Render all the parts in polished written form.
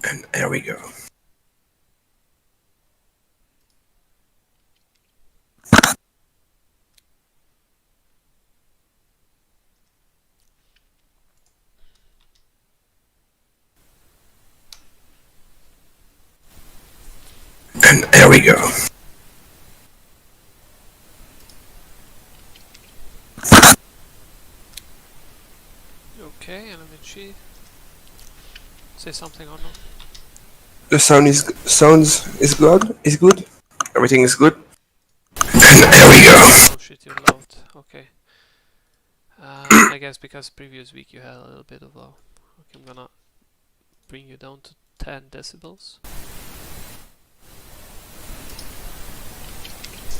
And there we go. And there we go. Okay, and let me see. Say something or not. The sound is good. Everything is good. And there we go. Oh shit, you're loud. Okay. I guess because previous week you had a little bit of low. Okay, I'm gonna bring you down to 10 decibels.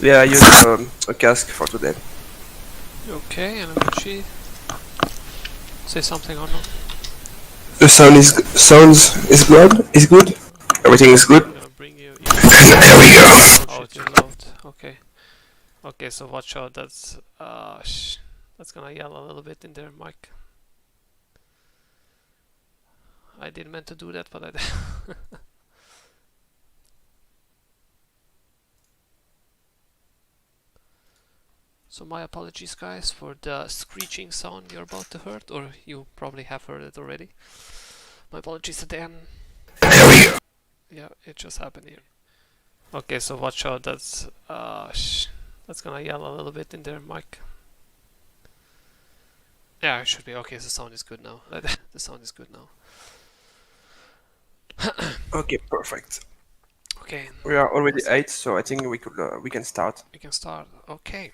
Yeah, I used a cask for today. Okay, and let me see. Say something or not. The sound is good. Everything is good. I'm gonna bring you. And there we go. Oh shit, you're loud. Okay. Okay, so watch out. That's that's gonna yell a little bit in there, Mike. I didn't meant to do that, but I did. So my apologies, guys, for the screeching sound you're about to hear, or you probably have heard it already. My apologies again. There we go. Yeah, it just happened here. Okay, so watch out. That's gonna yell a little bit in there, Mike. Yeah, it should be okay. The sound is good now. The sound is good now. Okay, perfect. Okay. We are already 8, so I think we can start. We can start. Okay.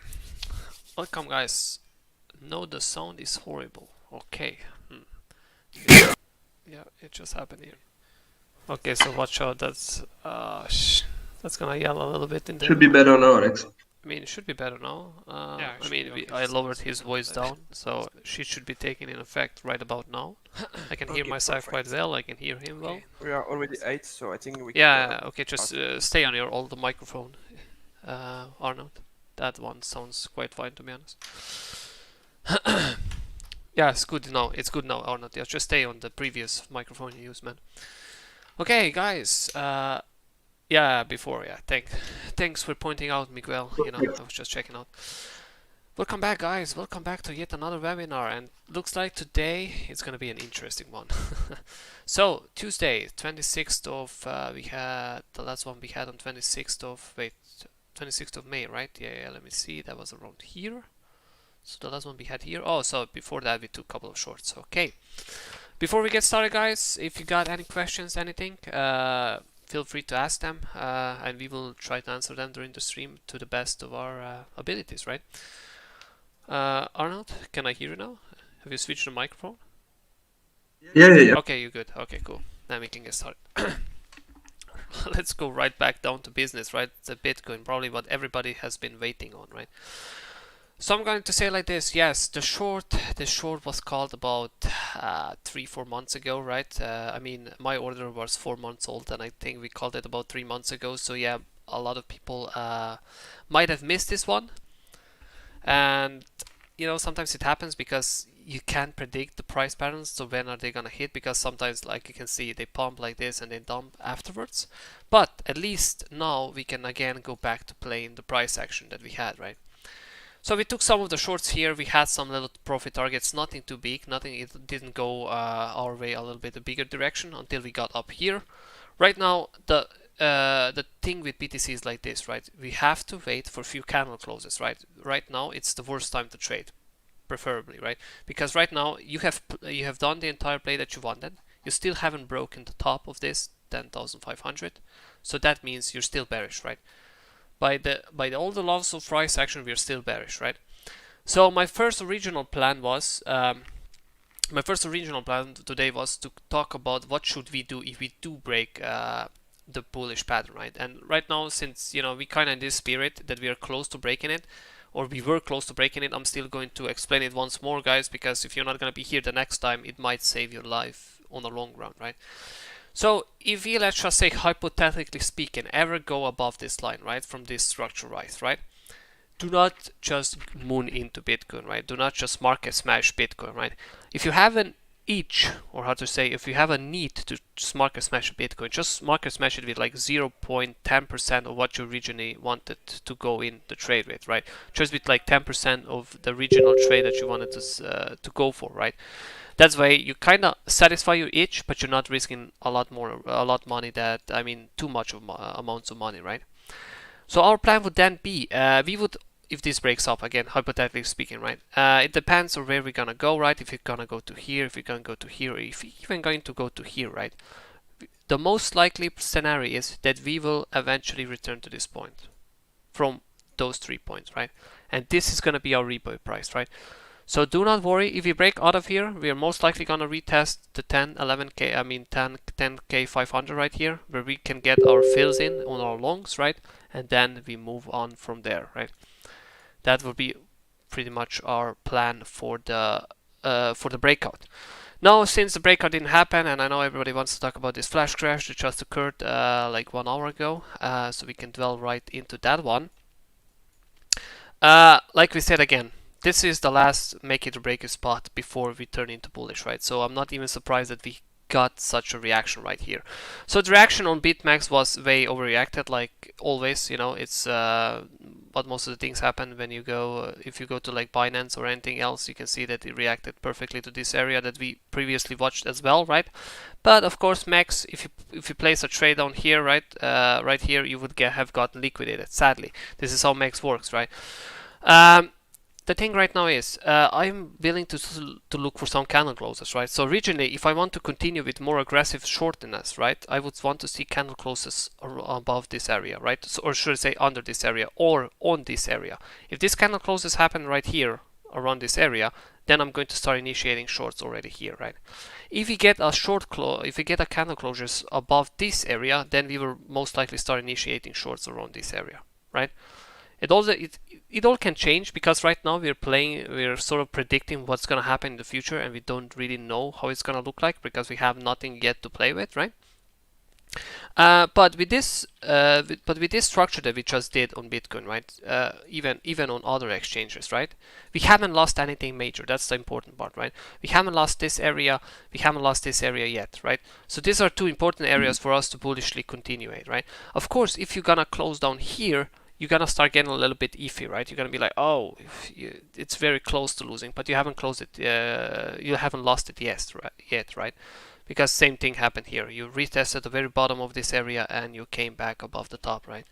Welcome, guys. No, the sound is horrible. Okay. Yeah, it just happened here. Okay, so watch out. That's gonna yell a little bit in there. Should be better now, Alex. I mean, it should be better now. I mean, I lowered his voice down, so she should be taking in effect right about now. I can hear myself quite well. I can hear him well. We are already 8, so I think we can. Yeah. Okay, just stay on your older microphone, Arnaud. That one sounds quite fine, to be honest. Yeah, it's good now. It's good now, Arnaud. Yeah, just stay on the previous microphone you used, man. Okay, guys. Thanks for pointing out, Miguel. You know, I was just checking out. Welcome back, guys. Welcome back to yet another webinar, and looks like today it's gonna be an interesting one. So Tuesday, 26th of we had the last one we had on 26th of May, right? Yeah. Let me see. That was around here. So the last one we had here. Oh, so before that we took a couple of shorts. Okay. Before we get started, guys, if you got any questions, anything, feel free to ask them, and we will try to answer them during the stream to the best of our abilities, right? Arnold, can I hear you now? Have you switched the microphone? Yeah. Okay, you're good. Okay, cool. Then we can get started. Let's go right back down to business, right? The Bitcoin, probably what everybody has been waiting on, right? So I'm going to say like this. Yes, the short was called about 3-4 months ago, right? I mean, my order was 4 months old, and I think we called it about 3 months ago. So yeah, a lot of people might have missed this one, and you know, sometimes it happens because you can't predict the price patterns. So when are they gonna hit? Because sometimes, like you can see, they pump like this and they dump afterwards. But at least now we can again go back to playing the price action that we had, right? So we took some of the shorts here. We had some little profit targets, nothing too big, nothing. It didn't go our way a little bit a bigger direction until we got up here. Right now, the thing with BTC is like this, right? We have to wait for a few candle closes, right? Right now, it's the worst time to trade, preferably, right? Because right now you have done the entire play that you wanted. You still haven't broken the top of this 10,500, so that means you're still bearish, right? By all the loss of price action, we are still bearish, right? So my first original plan was today was to talk about what should we do if we do break the bullish pattern, right? And right now, since you know we kind of in this spirit that we are close to breaking it, or we were close to breaking it, I'm still going to explain it once more, guys, because if you're not going to be here the next time, it might save your life on the long run, right? So if we, let's just say, hypothetically speaking, ever go above this line, right, from this structure rise, right, do not just moon into Bitcoin, right? Do not just market smash Bitcoin, right? If you have an each, or how to say, if you have a need to just market smash a Bitcoin, just market smash it with like 0.10% of what you originally wanted to go in the trade with, right? Just with like 10% of the original trade that you wanted to go for, right? That's why you kind of satisfy your itch, but you're not risking a lot money that, I mean, too much of amounts of money, right? So our plan would then be, we would, if this breaks up again, hypothetically speaking, right? It depends on where we're gonna go, right? If you're gonna go to here, if you're gonna go to here, or if you're even going to go to here, right? The most likely scenario is that we will eventually return to this point from those 3 points, right? And this is gonna be our rebuy price, right? So do not worry, if we break out of here, we are most likely gonna retest the 10, 11k, I mean 10k 500 right here, where we can get our fills in on our longs, right? And then we move on from there, right? That will be pretty much our plan for the breakout. Now, since the breakout didn't happen, and I know everybody wants to talk about this flash crash that just occurred like 1 hour ago, so we can dwell right into that one. Like we said again, this is the last make it or break it spot before we turn into bullish, right? So I'm not even surprised that we got such a reaction right here. So the reaction on BitMEX was way overreacted, like always, you know. It's but most of the things happen when you go, if you go to like Binance or anything else, you can see that it reacted perfectly to this area that we previously watched as well, right? But of course, MEX, if you place a trade down here, right, right here, you would have gotten liquidated. Sadly, this is how MEX works, right? The thing right now is, I'm willing to look for some candle closes, right? So originally, if I want to continue with more aggressive shortness, right, I would want to see candle closes above this area, right? So, or should I say under this area or on this area. If this candle closes happen right here around this area, then I'm going to start initiating shorts already here, right? If we get a if we get a candle closures above this area, then we will most likely start initiating shorts around this area, right? It all can change, because right now we're sort of predicting what's going to happen in the future, and we don't really know how it's going to look like because we have nothing yet to play with, right? But with this structure that we just did on Bitcoin, right? Even on other exchanges, right? We haven't lost anything major. That's the important part, right? We haven't lost this area. We haven't lost this area yet, right? So these are two important areas for us to bullishly continue, right? Of course, if you're gonna close down here, you're gonna start getting a little bit iffy, right? You're gonna be like, oh, it's very close to losing, but you haven't closed it. You haven't lost it yet, right? Because same thing happened here. You retested the very bottom of this area and you came back above the top, right?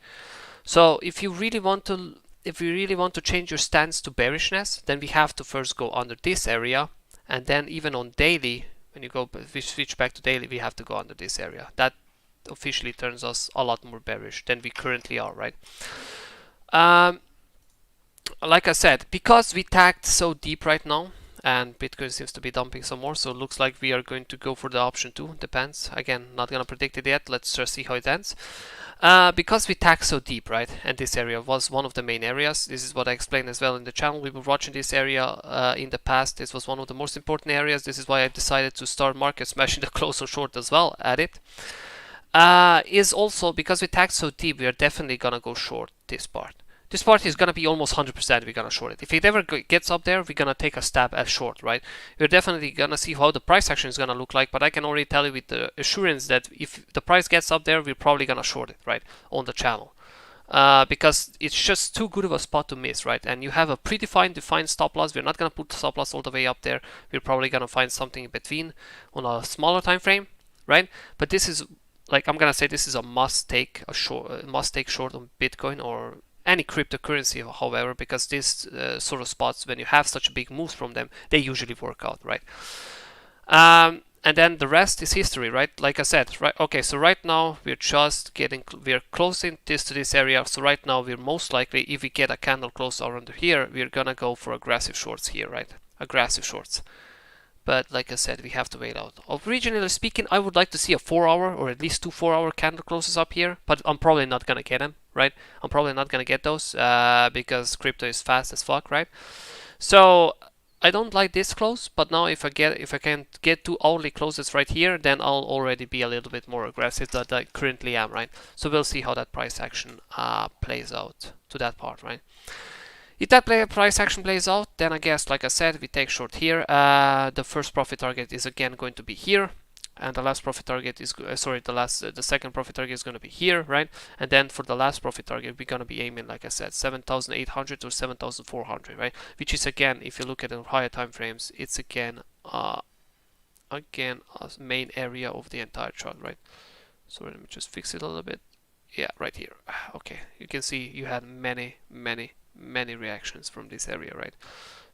So if you really want to change your stance to bearishness, then we have to first go under this area, and then even on daily, when we switch back to daily, we have to go under this area. That officially turns us a lot more bearish than we currently are, right? Like I said, because we tagged so deep right now, and Bitcoin seems to be dumping some more, so it looks like we are going to go for the option 2. Depends. Again, not gonna predict it yet. Let's just see how it ends. Because we tagged so deep, right, and this area was one of the main areas. This is what I explained as well in the channel. We were watching this area in the past. This was one of the most important areas. This is why I decided to start market smashing the close or short as well at it. Is also because we tagged so deep, we are definitely gonna go short this part. This part is gonna be almost 100% we're gonna short it. If it ever gets up there, we're gonna take a stab at short, right? We're definitely gonna see how the price action is gonna look like, but I can already tell you with the assurance that if the price gets up there, we're probably gonna short it, right, on the channel. Because it's just too good of a spot to miss, right? And you have a defined stop loss. We're not gonna put the stop loss all the way up there. We're probably gonna find something in between on a smaller time frame, right? But this is, like, I'm gonna say this is a must take short on Bitcoin or any cryptocurrency, however, because these sort of spots, when you have such big moves from them, they usually work out, right? And then the rest is history, right? Like I said, right? Okay, so right now we're closing this to this area. So right now we're most likely, if we get a candle close around here, we're gonna go for aggressive shorts here, right? Aggressive shorts. But like I said, we have to wait out. Originally speaking, I would like to see a 4-hour or at least 2 4-hour candle closes up here, but I'm probably not gonna get them, right? I'm probably not gonna get those because crypto is fast as fuck, right? So I don't like this close, but now if I can get 2 hourly closes right here, then I'll already be a little bit more aggressive than I currently am, right? So we'll see how that price action plays out to that part, right? If that price action plays out, then I guess, like I said, we take short here. The first profit target is again going to be here, and the last profit target is the second profit target is going to be here, right? And then for the last profit target, we're going to be aiming, like I said, 7,800 or 7,400, right? Which is again, if you look at the higher time frames, it's again a main area of the entire chart, right? So let me just fix it a little bit. Yeah, right here. Okay, you can see you had many reactions from this area, right?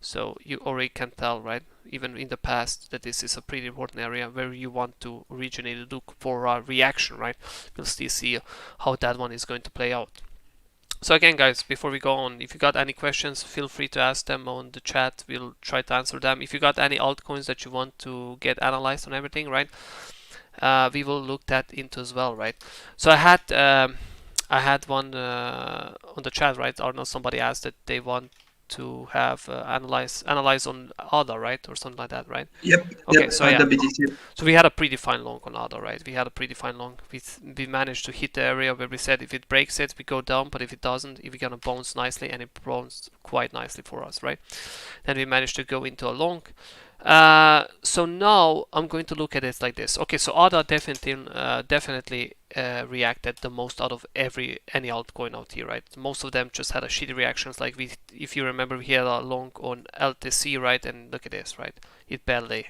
So you already can tell, right, even in the past, that this is a pretty important area where you want to originally look for a reaction, right? We'll still see how that one is going to play out. So again, guys, before we go on, if you got any questions, feel free to ask them on the chat. We'll try to answer them. If you got any altcoins that you want to get analyzed on everything, right, we will look that into as well, right? So I had one on the chat, right? Arnaud, somebody asked that they want to have analyze on ADA, right, or something like that, right? Yep. Okay, Yep. so On yeah, the BTC. so we had a predefined long on ADA, right? We had a predefined long. We managed to hit the area where we said if it breaks it, we go down, but if it doesn't, if we're gonna bounce nicely, and it bounced quite nicely for us, right? Then we managed to go into a long. So now I'm going to look at it like this. Okay, so ADA definitely reacted the most out of any altcoin out here, right? Most of them just had a shitty reactions. Like if you remember, we had a long on LTC, right? And look at this, right? It barely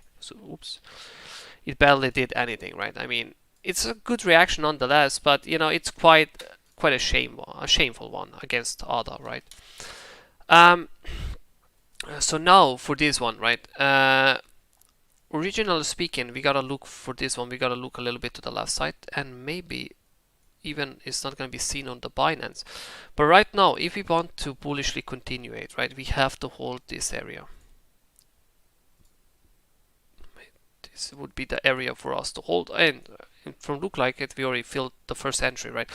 did anything, right? I mean, it's a good reaction nonetheless, but you know, it's quite a shameful one against ADA, right? So now for this one, right? Originally speaking, we gotta look for this one. We gotta look a little bit to the left side, and maybe even it's not gonna be seen on the Binance. But right now, if we want to bullishly continuate, right, we have to hold this area. This would be the area for us to hold, and from look like it, we already filled the first entry, right?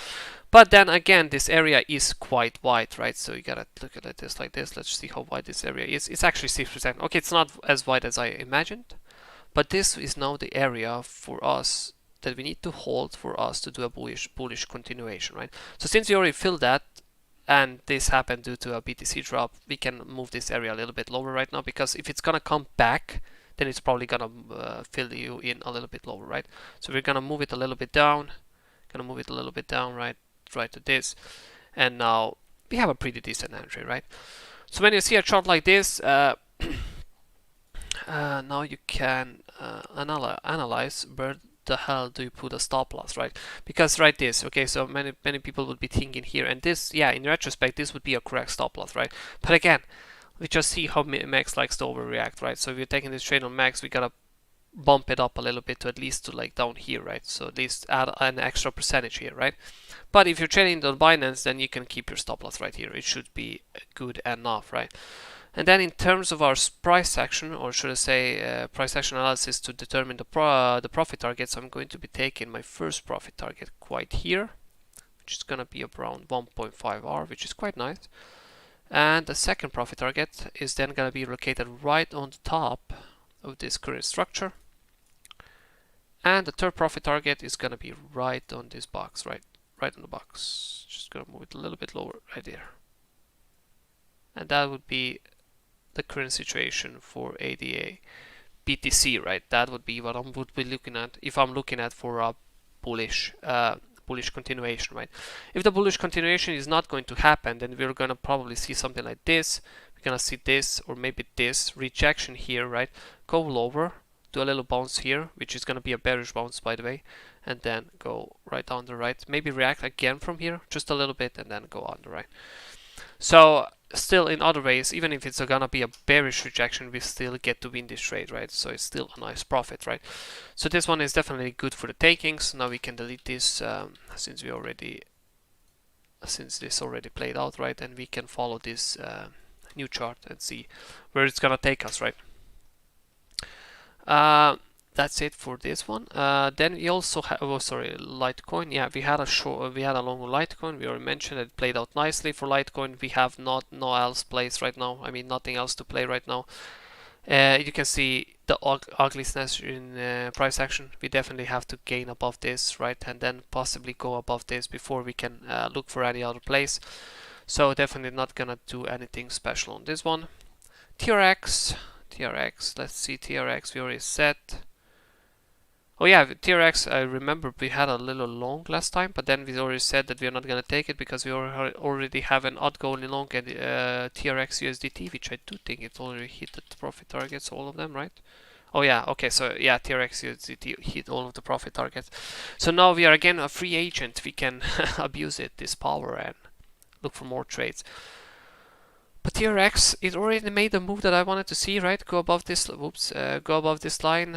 But then again, this area is quite wide, right? So you gotta look at this like this. Let's see how wide this area is. It's actually 6%. Okay, it's not as wide as I imagined, but this is now the area for us that we need to hold for us to do a bullish continuation, right? So since we already filled that, and this happened due to a BTC drop, we can move this area a little bit lower right now, because if it's gonna come back, then it's probably gonna fill you in a little bit lower, right? So we're gonna move it a little bit down, right to this, and now we have a pretty decent entry, right? So when you see a chart like this, now you can analyze where the hell do you put a stop loss, right? Because right this, okay, so many people would be thinking here, and this, yeah, in retrospect, this would be a correct stop loss, right? But again, we just see how Max likes to overreact, right? So if you're taking this trade on Max, we gotta bump it up a little bit to at least to like down here, right? So at least add an extra percentage here, right? But if you're trading on Binance, then you can keep your stop loss right here. It should be good enough, right? And then in terms of our price action, or should I say price action analysis to determine the profit targets, I'm going to be taking my first profit target quite here, which is gonna be around 1.5 R, which is quite nice. And the second profit target is then going to be located right on the top of this current structure. And the third profit target is going to be right on this box, right on the box. Just going to move it a little bit lower right there. And that would be the current situation for ADA BTC, right? That would be what I would be looking at if I'm looking at for a bullish continuation, right? If the bullish continuation is not going to happen, then we're gonna probably see something like this. We're gonna see this, or maybe this rejection here, right? Go lower, do a little bounce here, which is gonna be a bearish bounce, by the way, and then go right on the right. Maybe react again from here, just a little bit, and then go on the right. So still, in other ways, even if it's gonna be a bearish rejection, we still get to win this trade, right? So it's still a nice profit, right? So this one is definitely good for the takings. Now we can delete this since this already played out, right? And we can follow this new chart and see where it's gonna take us, right? That's it for this one. Then we also have, Litecoin. Yeah, we had a long Litecoin. We already mentioned it played out nicely for Litecoin. We have no else plays right now. I mean, nothing else to play right now. You can see the ugliness in price action. We definitely have to gain above this, right, and then possibly go above this before we can look for any other place. So definitely not gonna do anything special on this one. TRX, let's see TRX, we already set. Oh yeah, TRX, I remember we had a little long last time, but then we already said that we are not gonna take it because we already have an outgoing long at TRX USDT, which I do think it already hit the profit targets, all of them, right? Oh yeah, okay, so yeah, TRX USDT hit all of the profit targets. So now we are again a free agent, we can abuse it, this power, and look for more trades. But TRX, it already made the move that I wanted to see, right? Go above this, whoops, go above this line,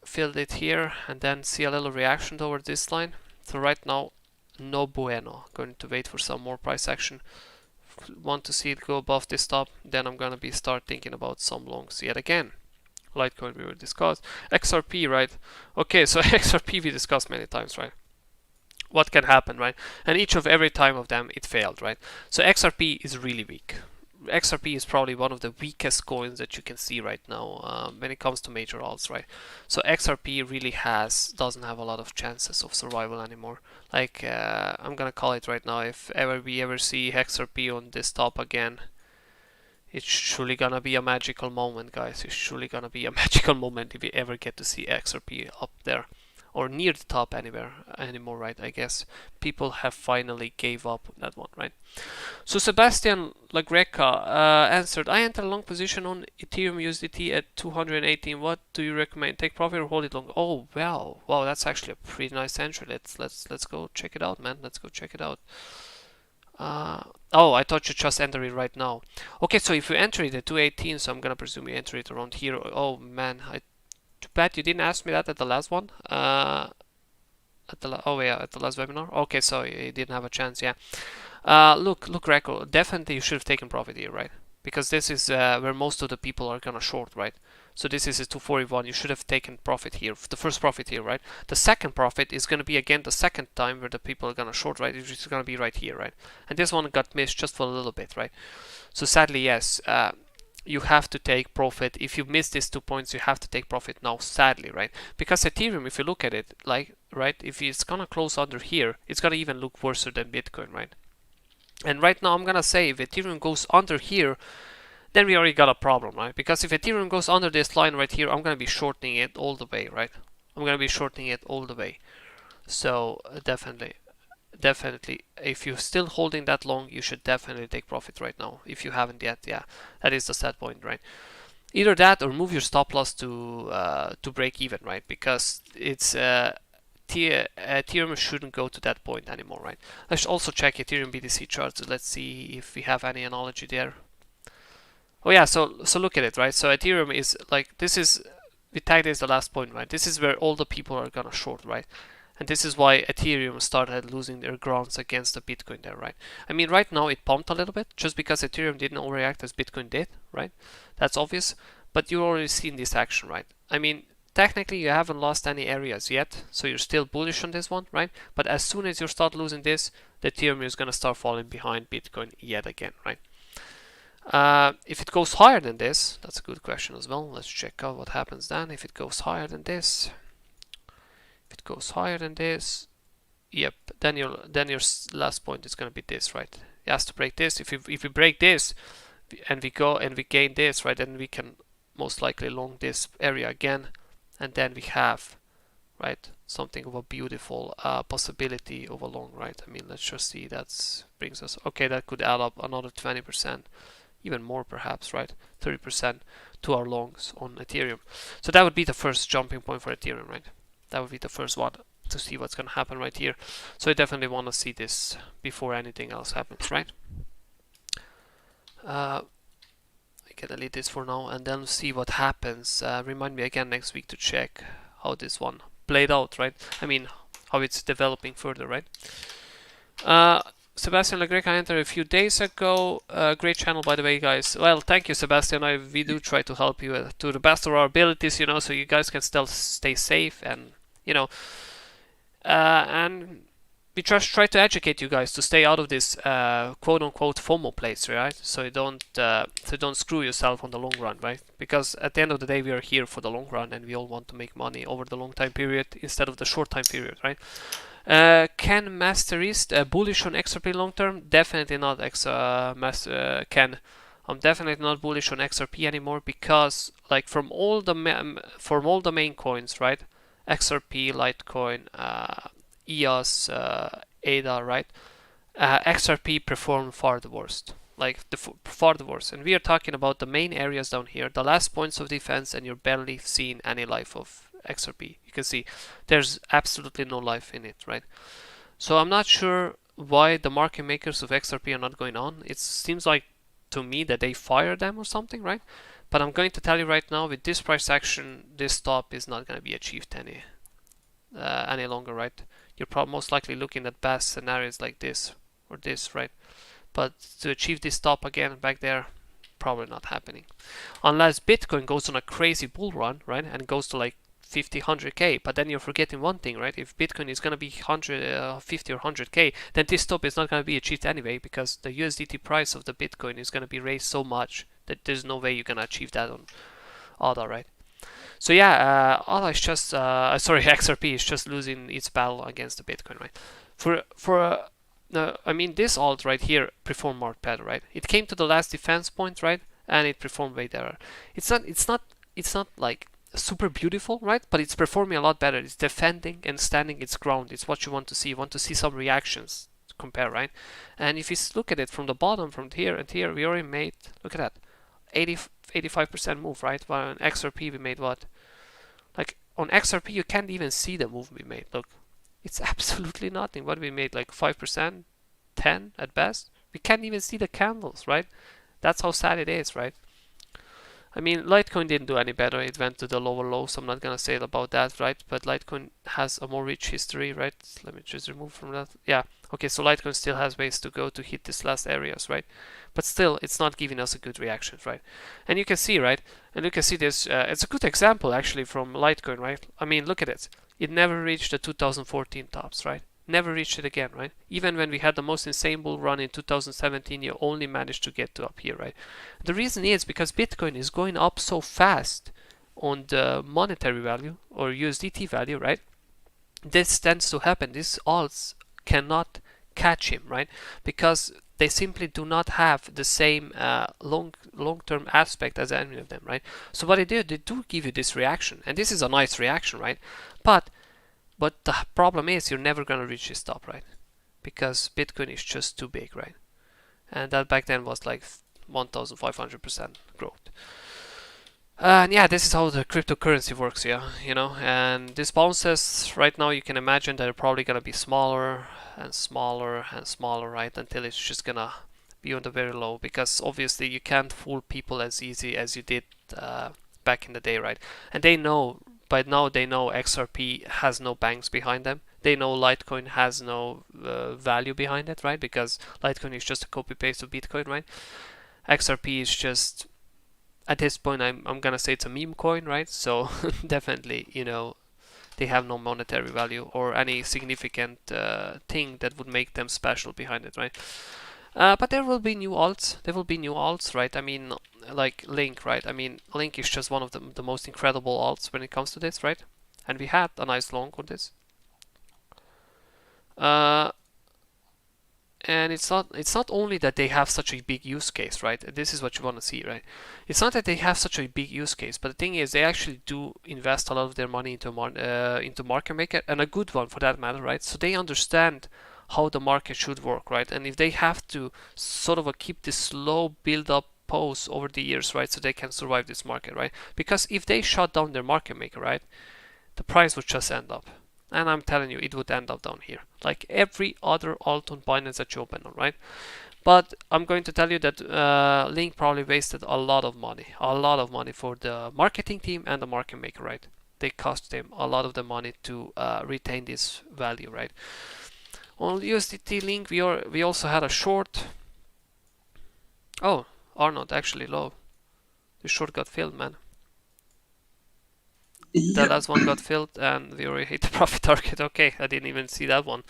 fill it here, and then see a little reaction toward this line. So right now, no bueno. Going to wait for some more price action. Want to see it go above this top, then I'm gonna be start thinking about some longs yet again. Litecoin we will discuss. XRP, right? Okay, so XRP we discussed many times, right? What can happen, right? And each of every time of them it failed, right? So XRP is really weak. XRP is probably one of the weakest coins that you can see right now when it comes to major alts, right? So XRP really doesn't have a lot of chances of survival anymore. Like I'm gonna call it right now. If we ever see XRP on this top again, it's surely gonna be a magical moment, guys. It's surely gonna be a magical moment if we ever get to see XRP up there or near the top anymore, right? I guess people have finally gave up on that one, right? So Sebastian Lagreca answered, I entered a long position on Ethereum USDT at 218. What do you recommend? Take profit or hold it long? Oh wow, that's actually a pretty nice entry. Let's go check it out, man. Let's go check it out. Oh, I thought you just enter it right now. Okay, so if you enter it at 218, so I'm gonna presume you enter it around here. Oh man, too bad you didn't ask me that at the last one. At the last webinar. Okay, so you didn't have a chance. Yeah. Look, Reco. Definitely you should have taken profit here, right? Because this is where most of the people are gonna short, right? So this is a 241. You should have taken profit here. The first profit here, right? The second profit is gonna be again the second time where the people are gonna short, right? It's gonna be right here, right? And this one got missed just for a little bit, right? So sadly, yes. You have to take profit. If you miss these 2 points, you have to take profit now, sadly, right? Because Ethereum, if you look at it, like, right, if it's gonna close under here, it's gonna even look worse than Bitcoin, right? And right now I'm gonna say if Ethereum goes under here, then we already got a problem, right? Because if Ethereum goes under this line right here, I'm gonna be shorting it all the way, right? I'm gonna be shorting it all the way. So definitely, if you're still holding that long, you should definitely take profit right now. If you haven't yet, yeah, that is the set point, right? Either that or move your stop loss to break even, right? Because it's Ethereum shouldn't go to that point anymore, right? Let's also check Ethereum BTC charts. Let's see if we have any analogy there. Oh yeah, so look at it, right? So Ethereum is like, this is, we tagged this the last point, right? This is where all the people are gonna short, right? And this is why Ethereum started losing their grounds against the Bitcoin there, right? I mean, right now it pumped a little bit just because Ethereum didn't overreact as Bitcoin did, right? That's obvious, but you've already seen this action, right? I mean, technically you haven't lost any areas yet, so you're still bullish on this one, right? But as soon as you start losing this, the Ethereum is going to start falling behind Bitcoin yet again, right? If it goes higher than this, that's a good question as well. Let's check out what happens then. If it goes higher than this, yep, then your last point is going to be this, right? It has to break this. If we break this and we go and we gain this, right, then we can most likely long this area again, and then we have, right, something of a beautiful possibility of a long, right? I mean, let's just see, that brings us, okay, that could add up another 20%, even more perhaps, right? 30% to our longs on Ethereum. So that would be the first jumping point for Ethereum, right? That would be the first one to see what's going to happen right here. So I definitely want to see this before anything else happens, right? I can delete this for now and then see what happens. Remind me again next week to check how this one played out, right? I mean, how it's developing further, right? Sebastian Legreca entered a few days ago. Great channel, by the way, guys. Well, thank you, Sebastian. We do try to help you to the best of our abilities, you know, so you guys can still stay safe and, you know, and we just try to educate you guys to stay out of this quote-unquote FOMO place, right? So you don't screw yourself on the long run, right? Because at the end of the day, we are here for the long run, and we all want to make money over the long time period instead of the short time period, right? Can Masterist bullish on XRP long term? Definitely not. Ken, I'm definitely not bullish on XRP anymore because, like, from all the main coins, right? XRP, Litecoin, EOS, ADA, right? XRP performed far the worst. Like far the worst, and we are talking about the main areas down here, the last points of defense, and you're barely seeing any life of XRP. You can see there's absolutely no life in it, right? So I'm not sure why the market makers of XRP are not going on. It seems like to me that they fire them or something, right? But I'm going to tell you right now, with this price action, this stop is not going to be achieved any longer, right? You're probably most likely looking at best scenarios like this or this, right? But to achieve this stop again back there, probably not happening. Unless Bitcoin goes on a crazy bull run, right? And goes to like 50, 100k. But then you're forgetting one thing, right? If Bitcoin is going to be 50 or 100k, then this stop is not going to be achieved anyway, because the USDT price of the Bitcoin is going to be raised so much that there's no way you're going to achieve that on ADA, right? So yeah, ADA is just, sorry, XRP is just losing its battle against the Bitcoin, right? I mean, this alt right here performed more better, right? It came to the last defense point, right? And it performed way better. It's not like super beautiful, right? But it's performing a lot better. It's defending and standing its ground. It's what you want to see. You want to see some reactions to compare, right? And if you look at it from the bottom, from here and here, we already made, look at that, 85% move, right? While on XRP we made what? Like on XRP you can't even see the move we made. Look, it's absolutely nothing. What we made, like 5%, 10 at best. We can't even see the candles, right? That's how sad it is, right? I mean, Litecoin didn't do any better. It went to the lower low, so I'm not gonna say about that, right? But Litecoin has a more rich history, right? Let me just remove from that. Yeah, okay, so Litecoin still has ways to go to hit these last areas, right? But still, it's not giving us a good reaction, right? And you can see, right? And you can see this, it's a good example actually from Litecoin, right? I mean, look at it. It never reached the 2014 tops, right? Never reached it again, right? Even when we had the most insane bull run in 2017, you only managed to get to up here, right? The reason is because Bitcoin is going up so fast on the monetary value or USDT value, right? This tends to happen. These alts cannot catch him, right? Because they simply do not have the same long-term aspect as any of them, right? So what they do give you this reaction, and this is a nice reaction, right? But the problem is you're never going to reach this top, right? Because Bitcoin is just too big, right? And that back then was like 1,500% growth. And yeah, this is how the cryptocurrency works, yeah, you know. And these bounces right now, you can imagine they're probably gonna be smaller and smaller and smaller, right? Until it's just gonna be on the very low, because obviously you can't fool people as easy as you did back in the day, right? And they know. By now they know XRP has no banks behind them. They know Litecoin has no value behind it, right? Because Litecoin is just a copy paste of Bitcoin, right? XRP is just, at this point, I'm gonna say it's a meme coin, right? So definitely, you know, they have no monetary value or any significant thing that would make them special behind it, right? But there will be new alts. There will be new alts, right? I mean, like Link, right? I mean, Link is just one of the most incredible alts when it comes to this, right? And we had a nice long on this. And it's not only that they have such a big use case, right? This is what you want to see, right? It's not that they have such a big use case, but the thing is they actually do invest a lot of their money into market maker, and a good one for that matter, right? So they understand how the market should work, right? And if they have to sort of keep this slow build up pose over the years, right, so they can survive this market, right? Because if they shut down their market maker, right, the price would just end up. And I'm telling you, it would end up down here, like every other alt on Binance that you open on, right? But I'm going to tell you that Link probably wasted a lot of money for the marketing team and the market maker, right? They cost them a lot of the money to retain this value, right? On USDT Link, we also had a short. Oh, Arnaud actually low. The short got filled, man. The last one got filled, and we already hit the profit target. Okay, I didn't even see that one.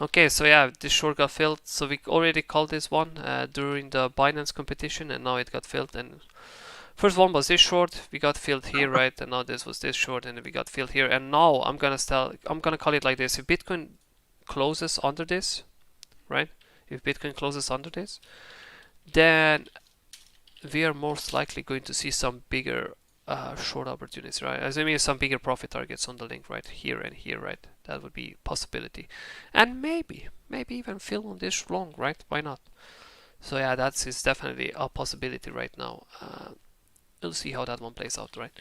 Okay, so yeah, this short got filled. So we already called this one during the Binance competition, and now it got filled. And first one was this short, we got filled here, right? And now this was this short, and we got filled here. And now I'm gonna call it like this: if Bitcoin closes under this, right? If Bitcoin closes under this, then we are most likely going to see some bigger short opportunities, right? As I mean, some bigger profit targets on the link, right? Here and here, right? That would be a possibility. And maybe even fill on this long, right? Why not? So yeah, that is definitely a possibility right now. We'll see how that one plays out, right?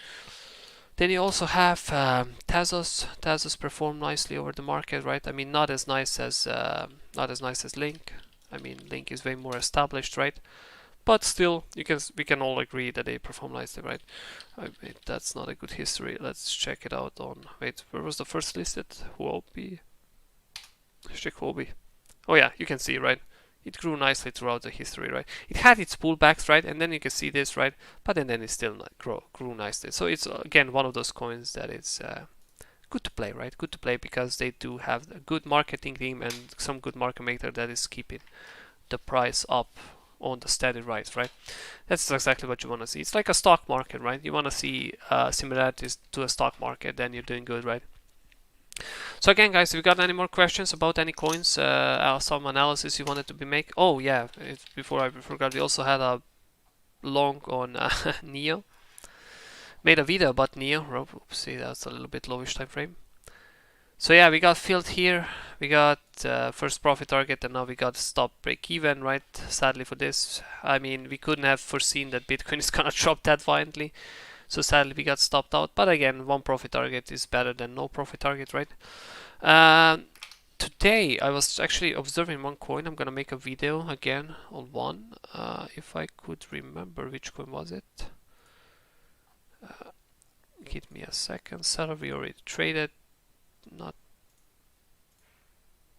Then you also have Tezos. Tezos performed nicely over the market, right? I mean, not as nice as Link. I mean, Link is way more established, right? But still, we can all agree that they perform nicely, right? Wait, that's not a good history. Let's check it out on. Wait, where was the first listed? Huobi. Let's check Huobi. Oh yeah, you can see, right? It grew nicely throughout the history, right? It had its pullbacks, right? And then you can see this, right? But then it still grew nicely. So it's again one of those coins that is good to play, right? Good to play because they do have a good marketing team and some good market maker that is keeping the price up on the steady rise, right? That's exactly what you want to see. It's like a stock market, right? You want to see similarities to a stock market, then you're doing good, right? So again, guys, if you got any more questions about any coins, some analysis you wanted to be make. Oh yeah, before I forgot, we also had a long on Neo. Made a video about Neo. Oopsie, that's a little bit lowish time frame. So yeah, we got filled here. We got first profit target, and now we got stop break even, right? Sadly for this, I mean, we couldn't have foreseen that Bitcoin is gonna drop that violently. So sadly we got stopped out. But again, one profit target is better than no profit target, right? Today I was actually observing one coin. I'm gonna make a video again on one. If I could remember which coin was it. Give me a second. Seller we already traded. Not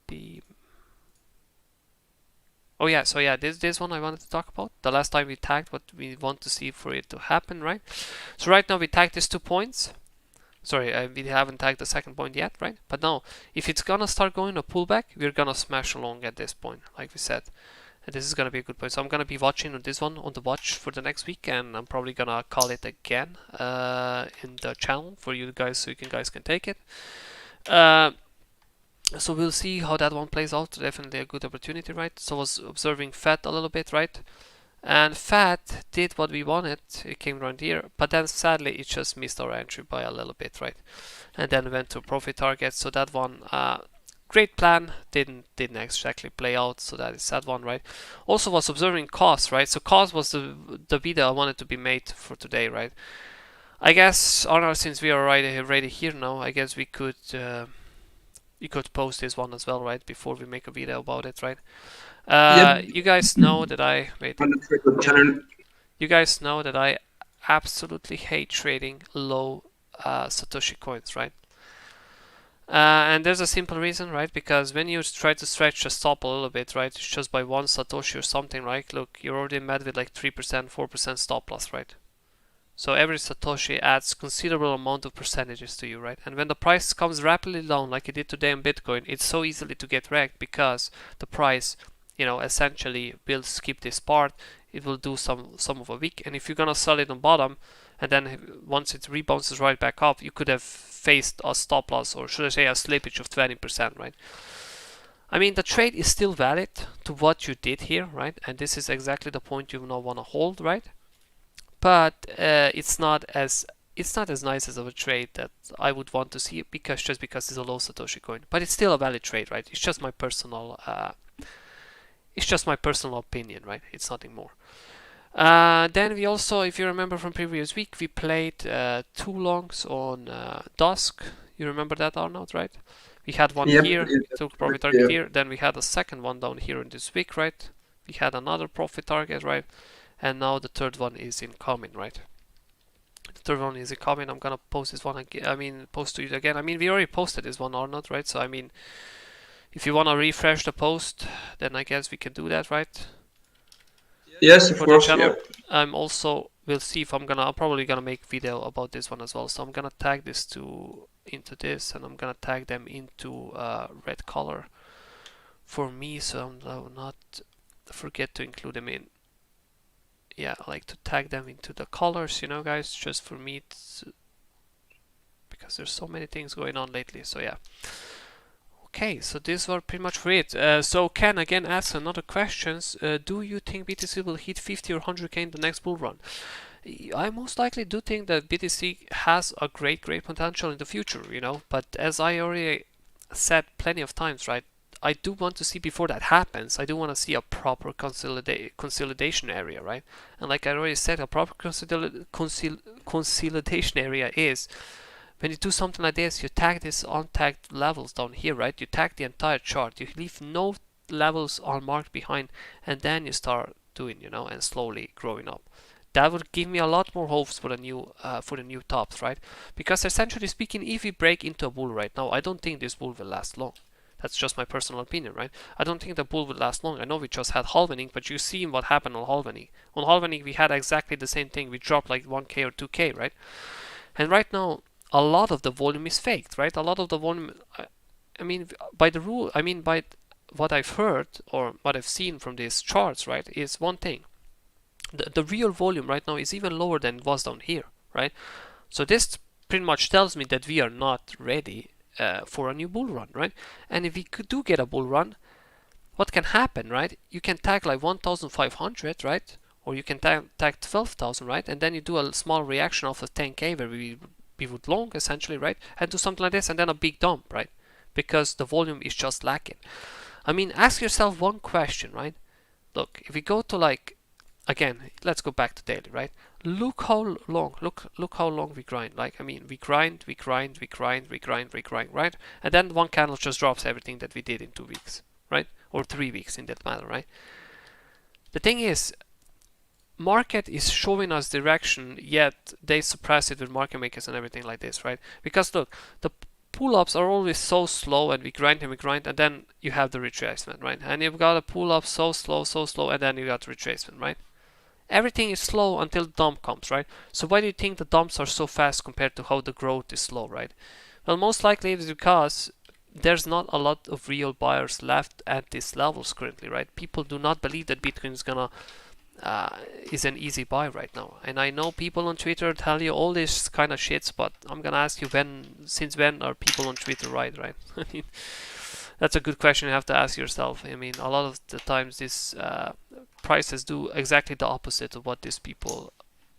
the. Oh yeah, so yeah, this one I wanted to talk about. The last time we tagged what we want to see for it to happen, right? So right now we tagged these 2 points. Sorry, we haven't tagged the second point yet, right? But now, if it's gonna start going a pullback, we're gonna smash along at this point, like we said. And this is gonna be a good point. So I'm gonna be watching on this one on the watch for the next week, and I'm probably gonna call it again in the channel for you guys, so you guys can take it. So we'll see how that one plays out. Definitely a good opportunity, right? So I was observing FAT a little bit, right? And FAT did what we wanted. It came around here, but then sadly it just missed our entry by a little bit, right? And then went to profit target. So that one, great plan, didn't exactly play out. So that is that one, right? Also was observing cost, right? So cost was the video I wanted to be made for today, right? I guess Arnaud, since we are already here now, I guess we could. You could post this one as well, right? Before we make a video about it, right? You guys know that I wait. You guys know that I absolutely hate trading low Satoshi coins, right? And there's a simple reason, right? Because when you try to stretch a stop a little bit, right, just by 1 Satoshi or something, right? Look, you're already mad with like 3%, 4% stop loss, right? So every Satoshi adds considerable amount of percentages to you, right? And when the price comes rapidly down, like it did today in Bitcoin, it's so easily to get wrecked because the price, essentially will skip this part. It will do some of a week, and if you're gonna sell it on bottom, and then once it rebounds right back up, you could have faced a stop loss, or should I say a slippage of 20%, right? I mean, the trade is still valid to what you did here, right? And this is exactly the point you now want to hold, right? But it's not as nice as of a trade that I would want to see, because it's a low Satoshi coin. But it's still a valid trade, right? It's just my personal opinion, right? It's nothing more. Then we also, if you remember from previous week, we played 2 longs on Dusk. You remember that, Arnaud, right? We had one here, took profit target here. Then we had a second one down here in this week, right? We had another profit target, right? And now the third one is incoming, right? The third one is incoming. I'm gonna post this one again. Post to you again. I mean, we already posted this one or not, right? So I mean, if you wanna refresh the post, then I guess we can do that, right? Yes, of course. Yeah. I'm also, we'll see if I'm probably gonna make video about this one as well. So I'm gonna tag this into this, and I'm gonna tag them into red color for me, so I will not forget to include them in. Yeah, I like to tag them into the colors, guys, just for me, because there's so many things going on lately. So yeah. Okay, so these were pretty much for it. So Ken again asks another questions. Do you think BTC will hit 50 or 100k in the next bull run? I most likely do think that BTC has a great potential in the future, you know, but as I already said plenty of times, right, I do want to see before that happens, I do want to see a proper consolidation area, right? And like I already said, a proper consolidation area is when you do something like this, you tag these untagged levels down here, right? You tag the entire chart, you leave no levels unmarked behind, and then you start doing, you know, and slowly growing up. That would give me a lot more hopes for the new tops, right? Because essentially speaking, if we break into a bull right now, I don't think this bull will last long. That's just my personal opinion, right? I don't think the bull will last long. I know we just had halvening, but you see what happened on halvening. On halvening, we had exactly the same thing. We dropped like 1k or 2k, right? And right now, a lot of the volume is faked, right? A lot of the volume, I mean, by the rule, I mean, by what I've heard or what I've seen from these charts, right, is one thing. The real volume right now is even lower than it was down here, right? So this pretty much tells me that we are not ready for a new bull run, right? And if we do get a bull run, what can happen, right? You can tag like 1,500, right? Or you can tag 12,000, right? And then you do a small reaction of a 10k where we would long essentially, right? And do something like this and then a big dump, right? Because the volume is just lacking. I mean, ask yourself one question, right? Look, if we go to like, again, let's go back to daily, right? Look how long, look how long we grind. Like, I mean, we grind, right? And then one candle just drops everything that we did in 2 weeks, right? Or 3 weeks in that matter, right? The thing is, market is showing us direction, yet they suppress it with market makers and everything like this, right? Because look, the pull-ups are always so slow and we grind, and then you have the retracement, right? And you've got a pull-up so slow, and then you got retracement, right? Everything is slow until the dump comes, right? So why do you think the dumps are so fast compared to how the growth is slow, right? Well, most likely it's because there's not a lot of real buyers left at these levels currently, right? People do not believe that Bitcoin is gonna is an easy buy right now. And I know people on Twitter tell you all this kind of shits, but I'm gonna ask you, since when are people on Twitter right? I mean, that's a good question you have to ask yourself. I mean, a lot of the times these prices do exactly the opposite of what these people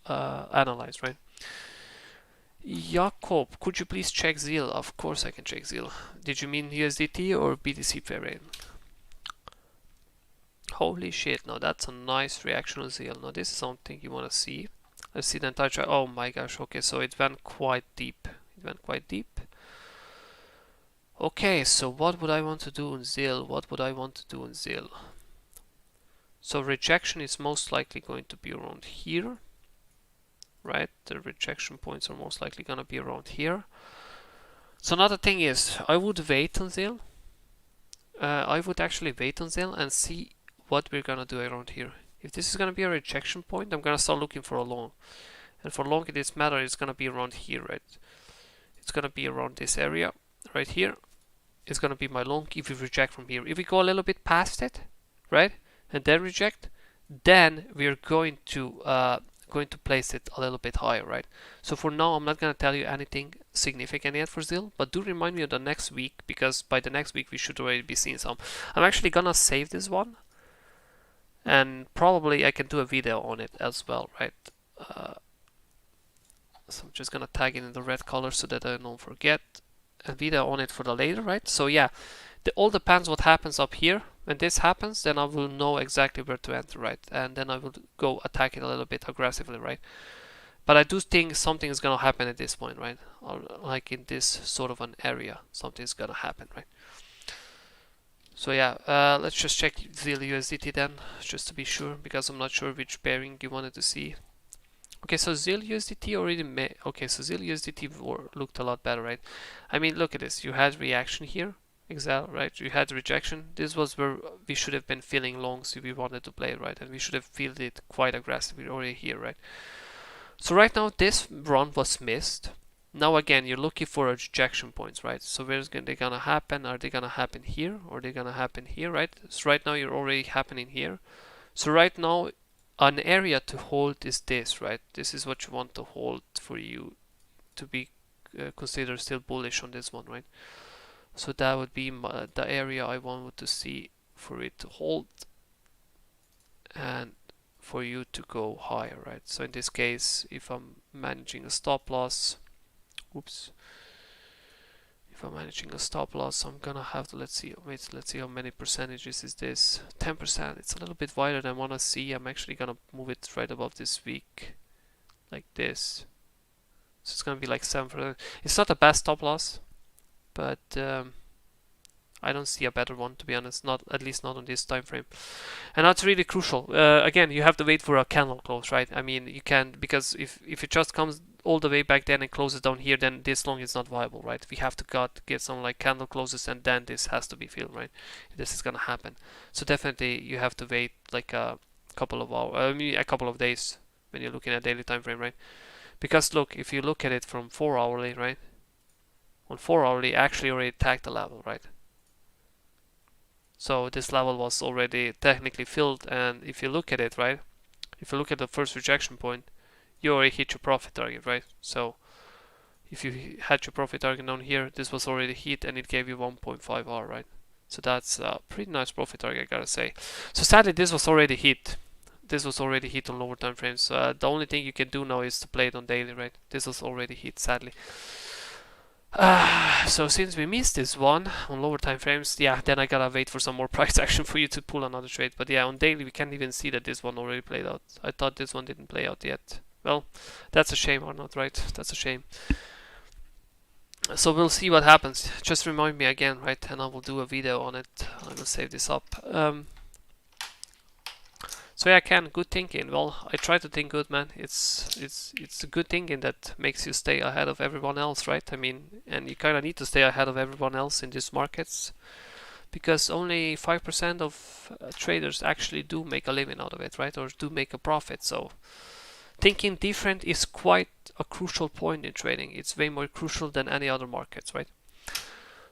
analyze, right? Jakob, could you please check ZIL? Of course I can check ZIL. Did you mean USDT or BTC pair rate? Holy shit, now that's a nice reaction on ZIL. Now this is something you want to see. Let's see the entire chart. Oh my gosh, okay, so it went quite deep. Okay, so what would I want to do on ZIL? So rejection is most likely going to be around here, right? The rejection points are most likely going to be around here. So another thing is, I would wait on ZIL. I would actually wait on ZIL and see what we're going to do around here. If this is going to be a rejection point, I'm going to start looking for a long. And for long, it doesn't matter, it's going to be around here, right? It's going to be around this area right here. It's going to be my long if we reject from here. If we go a little bit past it, right, and then reject, then we're going to place it a little bit higher, right? So for now, I'm not going to tell you anything significant yet for ZIL, but do remind me of the next week, because by the next week we should already be seeing some. I'm actually gonna save this one, and probably I can do a video on it as well, right? So I'm just gonna tag it in the red color so that I don't forget. A video on it for the later, right? So yeah, it all depends what happens up here. When this happens, then I will know exactly where to enter, right? And then I will go attack it a little bit aggressively, right? But I do think something is gonna happen at this point, right? Or like in this sort of an area, something is gonna happen, right? So yeah, let's just check ZIL USDT then, just to be sure, because I'm not sure which pairing you wanted to see. Okay, so ZIL USDT already made. Okay, so ZIL USDT looked a lot better, right? I mean, look at this. You had reaction here, exactly, right? You had rejection. This was where we should have been feeling longs if we wanted to play, right? And we should have filled it quite aggressively already here, right? So right now, this run was missed. Now again, you're looking for rejection points, right? So where's they gonna happen? Are they gonna happen here, or are they gonna happen here, right? So right now, you're already happening here. So right now, an area to hold is this, right? This is what you want to hold for you to be considered still bullish on this one, right? So that would be the area I wanted to see for it to hold and for you to go higher, right? So in this case, if I'm managing a stop loss, oops, if I'm managing a stop loss, I'm gonna have to, let's see how many percentages is this. 10%. It's a little bit wider than I wanna see. I'm actually gonna move it right above this week, like this. So it's gonna be like 7%. It's not a bad stop loss, but I don't see a better one, to be honest. Not, at least not on this time frame. And that's really crucial. Again, you have to wait for a candle close, right? I mean, you can't, because if it just comes all the way back then and closes down here, then this long is not viable, right? We have to get some like candle closes, and then this has to be filled, right? This is gonna happen. So definitely you have to wait like a couple of hours, I mean a couple of days when you're looking at daily time frame, right? Because look, if you look at it from 4 hourly, right? On 4 hourly, actually already tagged the level, right? So this level was already technically filled, and if you look at it, right, if you look at the first rejection point, you already hit your profit target, right? So if you had your profit target down here, this was already hit and it gave you 1.5 R, right? So that's a pretty nice profit target, I gotta say. So sadly, this was already hit. This was already hit on lower time frames. The only thing you can do now is to play it on daily, right? This was already hit, sadly. So since we missed this one on lower time frames, yeah, then I gotta wait for some more price action for you to pull another trade. But yeah, on daily we can't even see that this one already played out. I thought this one didn't play out yet. Well, that's a shame, or not, right? That's a shame. So we'll see what happens. Just remind me again, right? And I will do a video on it. I will save this up. So yeah, Ken, good thinking. Well, I try to think good, man. It's a good thinking that makes you stay ahead of everyone else, right? I mean, and you kind of need to stay ahead of everyone else in these markets, because only 5% of traders actually do make a living out of it, right? Or do make a profit. So thinking different is quite a crucial point in trading. It's way more crucial than any other markets, right?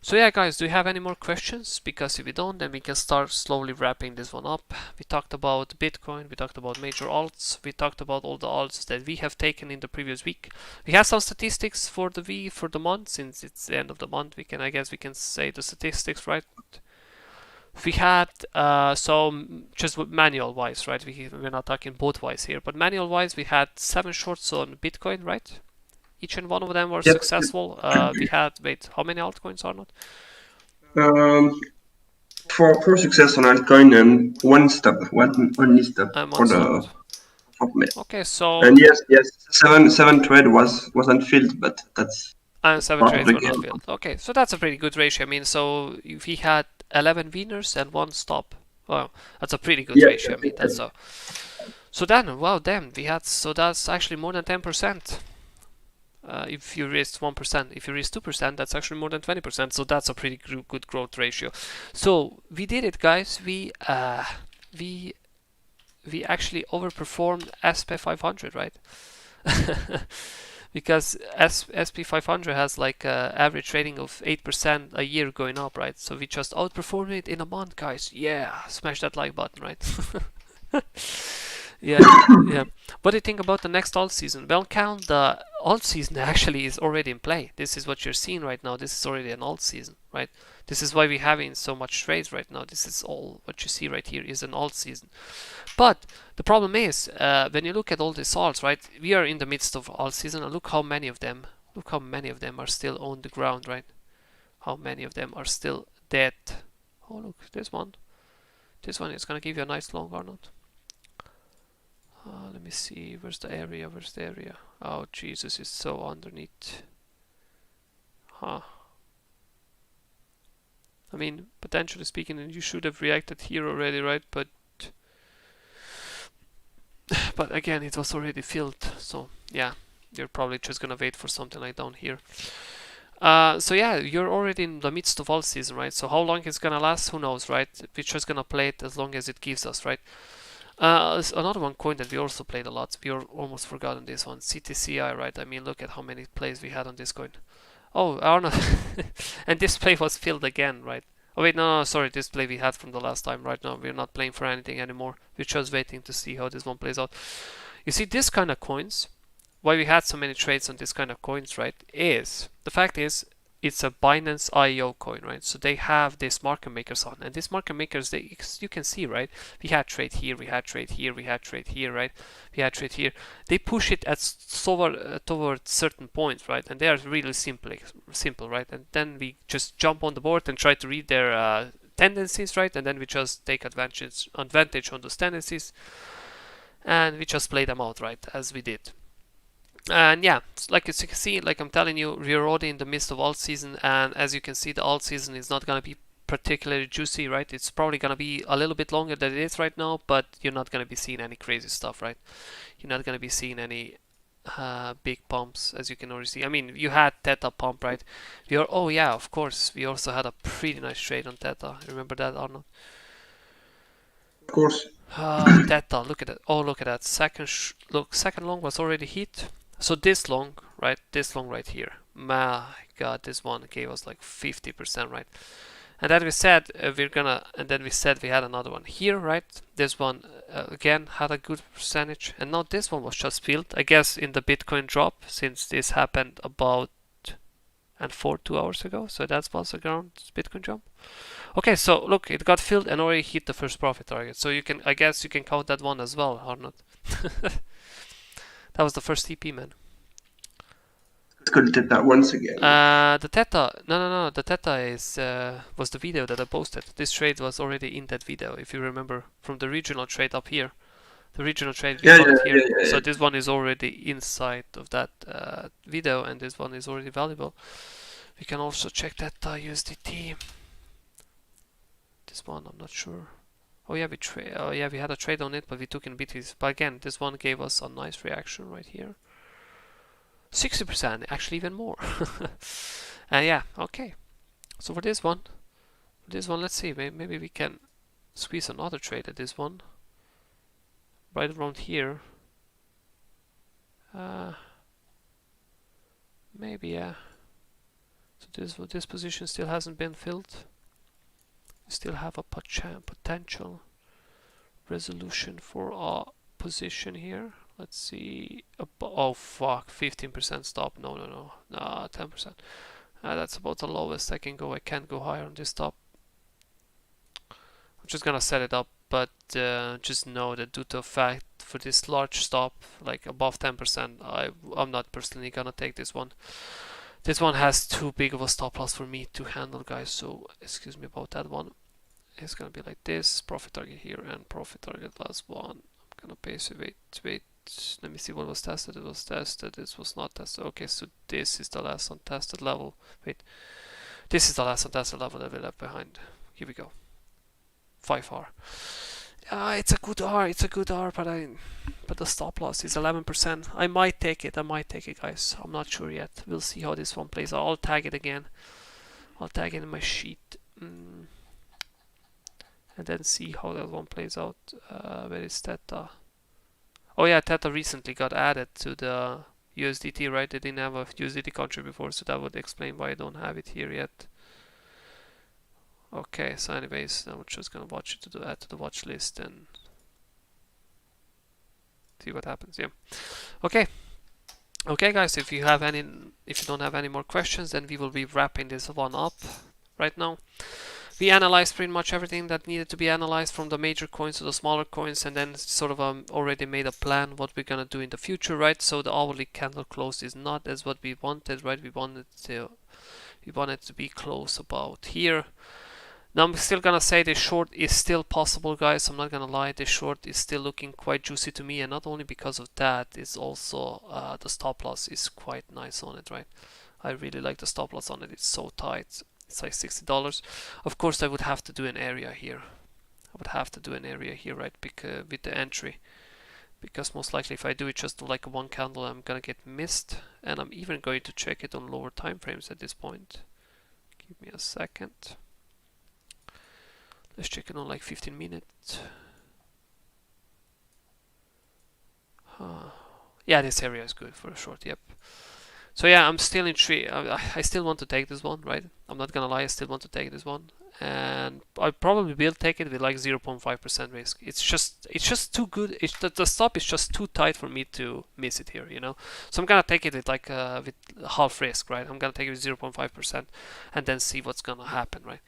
So yeah, guys, do you have any more questions? Because if you don't, then we can start slowly wrapping this one up. We talked about Bitcoin, we talked about major alts, we talked about all the alts that we have taken in the previous week. We have some statistics for the month, since it's the end of the month. I guess we can say the statistics, right? We had just manual wise, right? We're not talking both wise here, but manual wise, we had 7 shorts on Bitcoin, right? Each and one of them were successful. We had, wait, how many altcoins, Arnaud? 4 success on altcoin and one only stop for the Okay, so and yes, 7 trade wasn't filled, but that's and 7 trades were not filled. Okay, so that's a pretty good ratio. I mean, so if he had 11 winners and 1 stop, wow, that's a pretty good ratio. I mean, that's a. So then, wow, damn, we had, so that's actually more than 10%. If you raised 1%, if you raised 2%, that's actually more than 20%. So that's a pretty good growth ratio. So we did it, guys. We actually overperformed SP 500, right? Because SP 500 has like average rating of 8% a year going up, right? So we just outperformed it in a month, guys. Yeah, smash that like button, right? Yeah. What do you think about the next alt season? Well, Cal, the alt season actually is already in play. This is what you're seeing right now. This is already an alt season, right? This is why we're having so much trades right now. This is all what you see right here is an alt season. But the problem is, when you look at all these alts, right? We are in the midst of alt season, and look how many of them are still on the ground, right? How many of them are still dead? Oh, look, this one. This one is gonna give you a nice long, Arnold. Let me see, where's the area? Oh, Jesus, it's so underneath. Huh. I mean, potentially speaking, you should have reacted here already, right? But again, it was already filled. So yeah, you're probably just gonna wait for something like down here. So yeah, you're already in the midst of all season, right? So how long it's gonna last, who knows, right? We're just gonna play it as long as it gives us, right? Another one coin that we also played a lot. We almost forgotten this one, CTCI, right? I mean, look at how many plays we had on this coin. Oh, Arno, and this play was filled again, right? Oh wait, no, sorry, this play we had from the last time. Right now, we're not playing for anything anymore. We're just waiting to see how this one plays out. You see, this kind of coins, why we had so many trades on this kind of coins, right? Is the fact is, it's a Binance IO coin, right? So they have these market makers on, and these market makers, you can see, right? We had trade here, we had trade here, we had trade here, right? We had trade here. They push it at towards certain points, right? And they are really simple, right? And then we just jump on the board and try to read their tendencies, right? And then we just take advantage on those tendencies, and we just play them out, right? As we did. And yeah, like you can see, like I'm telling you, we're already in the midst of alt season, and as you can see, the alt season is not going to be particularly juicy, right? It's probably going to be a little bit longer than it is right now, but you're not going to be seeing any crazy stuff, right? You're not going to be seeing any big pumps, as you can already see. I mean, you had Theta pump, right? Oh yeah, of course, we also had a pretty nice trade on Theta. Remember that, Arnaud? Of course. Theta, look at that. Oh, look at that. Second long was already hit. So this long, right? This long right here. My God, this one gave us like 50%, right? And then we said and then we said we had another one here, right? This one again had a good percentage, and now this one was just filled, I guess, in the Bitcoin drop, since this happened about 2 hours ago. So that was a ground Bitcoin jump. Okay, so look, it got filled and already hit the first profit target. So I guess you can count that one as well, or not? That was the first TP, man. Could have did that once again. The Theta, no. The Theta was the video that I posted. This trade was already in that video, if you remember from the regional trade up here. The regional trade we got here. Yeah. So this one is already inside of that video, and this one is already valuable. We can also check that USDT. This one, I'm not sure. Oh yeah, we had a trade on it, but we took in BTC. But again, this one gave us a nice reaction right here. 60%, actually even more. Yeah, okay. So for this one, let's see. Maybe we can squeeze another trade at this one. Right around here. Maybe, yeah. So this position still hasn't been filled. We still have a potential resolution for our position here. Let's see. Oh fuck, 15% stop. No, 10%. That's about the lowest I can go. I can't go higher on this stop. I'm just gonna set it up, but just know that due to the fact for this large stop, like above 10%, I'm not personally gonna take this one. This one has too big of a stop loss for me to handle, guys, so excuse me about that one. It's gonna be like this, profit target here and profit target last one. I'm gonna paste it, wait, let me see what was tested. It was tested, this was not tested. Okay, so this is the last untested level. Wait, this is the last untested level that we left behind. Here we go. 5R. It's a good R, but the stop loss is 11%. I might take it, guys. I'm not sure yet. We'll see how this one plays out. I'll tag it again. I'll tag it in my sheet. And then see how that one plays out. Where is Theta? Oh yeah, Theta recently got added to the USDT, right? They didn't have a USDT country before, so that would explain why I don't have it here yet. Okay, so anyways, I'm just gonna watch it add to the watch list and see what happens. Yeah. Okay, guys. If you don't have any more questions, then we will be wrapping this one up right now. We analyzed pretty much everything that needed to be analyzed, from the major coins to the smaller coins, and then sort of already made a plan what we're gonna do in the future, right? So the hourly candle close is not as what we wanted, right? We wanted to be close about here. Now I'm still gonna say the short is still possible, guys. I'm not gonna lie, the short is still looking quite juicy to me, and not only because of that, it's also the stop loss is quite nice on it, right? I really like the stop loss on it. It's so tight. It's like $60. Of course, I would have to do an area here. Right? Because with the entry, because most likely if I do it just like one candle, I'm gonna get missed, and I'm even going to check it on lower time frames at this point. Give me a second. Let's check it on like 15 minutes. Yeah, this area is good for a short, yep. So yeah, I'm still intrigued. I still want to take this one, right? I'm not gonna lie, I still want to take this one. and I probably will take it with like 0.5% risk. It's just too good. The stop is just too tight for me to miss it here, you know. So I'm gonna take it with like with half risk, right? I'm gonna take it with 0.5% and then see what's gonna happen, right?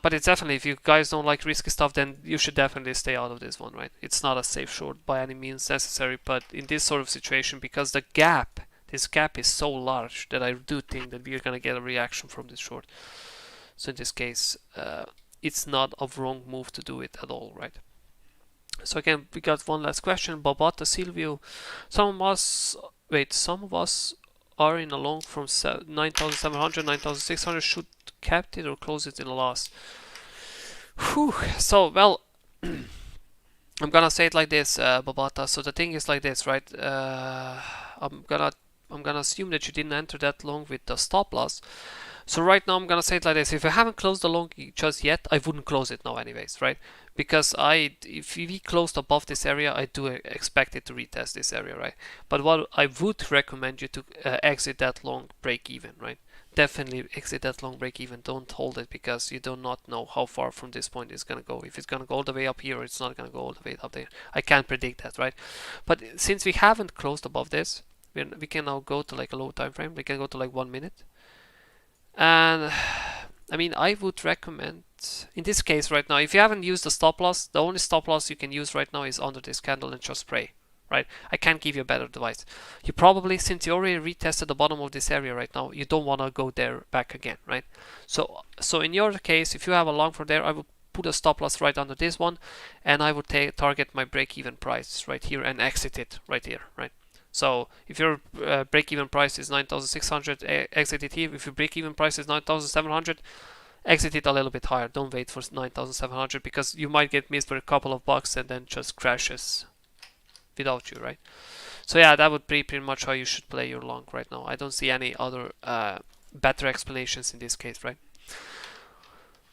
But it's definitely, if you guys don't like risky stuff, then you should definitely stay out of this one, right? It's not a safe short by any means necessary, but in this sort of situation, because this gap is so large that I do think that we're gonna get a reaction from this short. So in this case, it's not a wrong move to do it at all, right? So again, we got one last question. Bobata Silvio, some of us are in a long from 9,700, 9,600. Should kept it or close it in a loss? Whew. So well, I'm gonna say it like this, Bobata. So the thing is like this, right? I'm gonna assume that you didn't enter that long with the stop loss. So right now I'm gonna say it like this: if I haven't closed the long just yet, I wouldn't close it now, anyways, right? Because if we closed above this area, I do expect it to retest this area, right? But what I would recommend you to exit that long break even, right? Definitely exit that long break even. Don't hold it, because you do not know how far from this point it's gonna go. If it's gonna go all the way up here, or it's not gonna go all the way up there. I can't predict that, right? But since we haven't closed above this, we can now go to like a low time frame. We can go to like 1 minute. And I mean, I would recommend in this case right now, if you haven't used the stop loss, the only stop loss you can use right now is under this candle and just pray, right? I can't give you a better advice. You probably, since you already retested the bottom of this area right now, you don't want to go there back again, right? So in your case, if you have a long from there, I would put a stop loss right under this one, and I would target my break-even price right here and exit it right here, right? So if your break-even price is 9,600, exit it here. If your break-even price is 9,700, exit it a little bit higher. Don't wait for 9,700, because you might get missed for a couple of bucks and then just crashes without you, right? So yeah, that would be pretty much how you should play your long right now. I don't see any other better explanations in this case, right?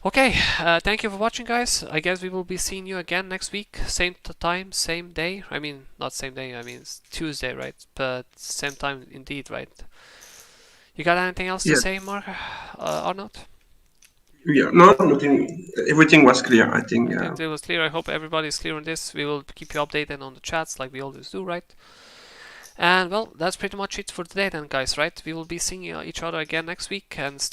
Okay, thank you for watching, guys. I guess we will be seeing you again next week, same time, same day. I mean, not same day, I mean it's Tuesday, right? But same time indeed, right? You got anything else to say, Mark? Arnaud? Yeah, no, nothing. Everything was clear, I think. It was clear. I hope everybody's clear on this. We will keep you updated on the chats like we always do, right? And well, that's pretty much it for today then, guys, right? We will be seeing each other again next week, and stay